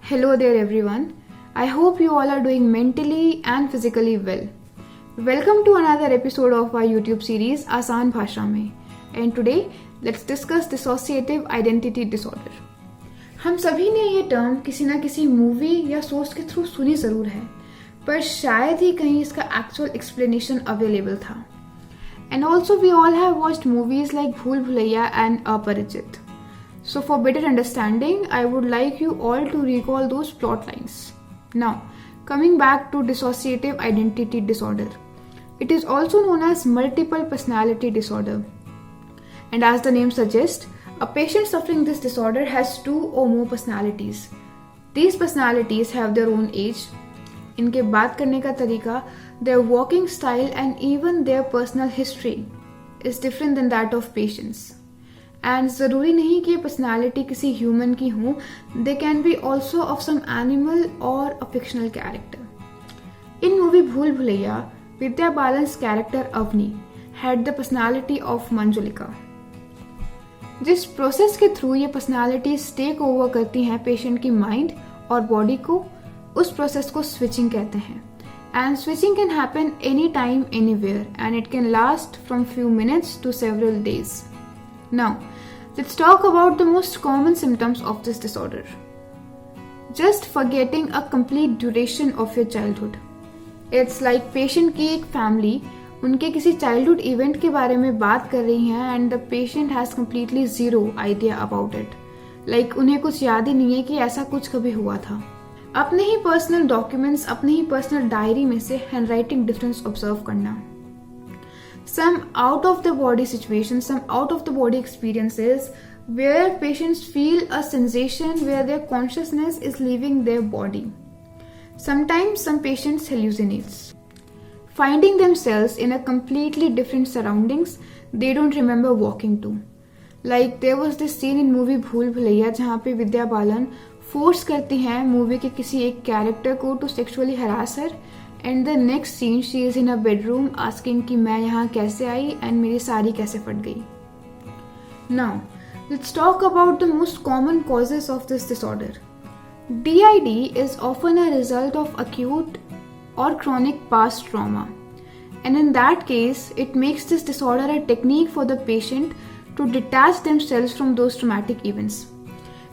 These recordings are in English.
Hello there everyone. I hope you all are doing mentally and physically well. Welcome to another episode of our YouTube series Asaan Bhasha Mein. And today let's discuss Dissociative Identity Disorder. हम सभी ने ये term किसी ना किसी movie या source के through सुनी ज़रूर है, पर शायद ही कहीं इसका एक्चुअल एक्सप्लेनेशन अवेलेबल था. And also we all have watched movies like Bhool Bhulaiya and Aparichit. So for better understanding, I would like you all to recall those plot lines. Now, coming back to Dissociative Identity Disorder. It is also known as Multiple Personality Disorder. And as the name suggests, a patient suffering this disorder has two or more personalities. These personalities have their own age, इनके बात करने का तरीका, their walking style and even their personal history is different than that of patients. And ज़रूरी नहीं कि ये personality किसी ह्यूमन की हो, they can be also of some animal or a fictional character. In movie Bhool Bhulaiya, Vidya Balan's character Avni had the personality of Manjulika. जिस process के through ये पर्सनालिटीज टेक ओवर करती हैं patient की mind और body को, उस process को स्विचिंग कहते हैं. And switching can happen anytime, anywhere, and it can last from few minutes to several days. Now, let's talk about the most common symptoms of this disorder. Just forgetting a complete duration of your childhood. It's like patient की एक family उनके किसी childhood event के बारे में बात कर रही हैं and the patient has completely zero idea about it. Like उन्हें कुछ याद ही नहीं है कि ऐसा कुछ कभी हुआ था. अपने ही पर्सनल डॉक्यूमेंट्स, अपने ही पर्सनल डायरी में से हैंडराइटिंग डिफरेंस ऑब्जर्व करना. Some out of the body situations, some out of the body experiences where patients feel a sensation where their consciousness is leaving their body. Sometimes some patients hallucinates. Finding themselves in a completely different surroundings they don't remember walking to. Like there was this scene in movie Bhool Bhulaiya जहाँ पे Vidya Balan force करती हैं movie के किसी एक character को to sexually harass her, and the next scene she is in a bedroom asking कि मैं यहाँ कैसे आई एंड मेरी साड़ी कैसे फट गई. Now let's talk about the most common causes of this disorder. DID is often a result of acute or chronic past trauma, and in that case it makes this disorder a technique for the patient to detach themselves from those traumatic events.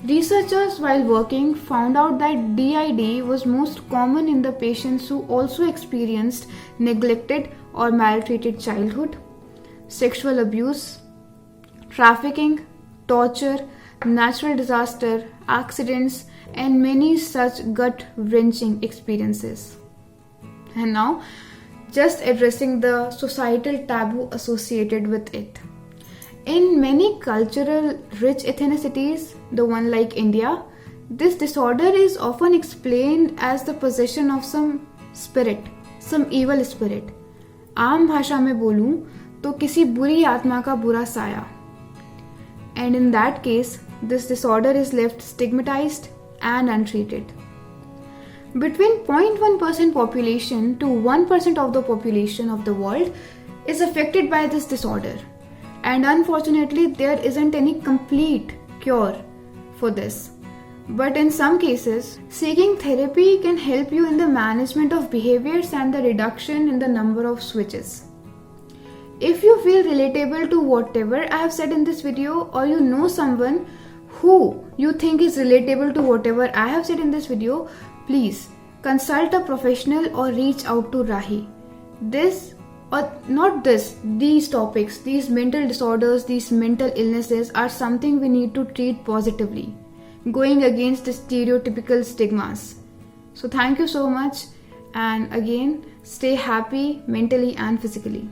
Researchers while working found out that DID was most common in the patients who also experienced neglected or maltreated childhood, sexual abuse, trafficking, torture, natural disaster, accidents, and many such gut-wrenching experiences. And now, just addressing the societal taboo associated with it. In many cultural rich ethnicities, the one like India, this disorder is often explained as the possession of some spirit, some evil spirit. आम भाषा में बोलूं तो किसी बुरी आत्मा का बुरा साया. And in that case, this disorder is left stigmatized and untreated. Between 0.1% population to 1% of the population of the world is affected by this disorder. And unfortunately, there isn't any complete cure for this. But in some cases, seeking therapy can help you in the management of behaviors and the reduction in the number of switches. If you feel relatable to whatever I have said in this video, or you know someone who you think is relatable to whatever I have said in this video, please consult a professional or reach out to Raahee. These topics, these mental disorders, these mental illnesses are something we need to treat positively, going against the stereotypical stigmas. So thank you so much, and again, stay happy mentally and physically.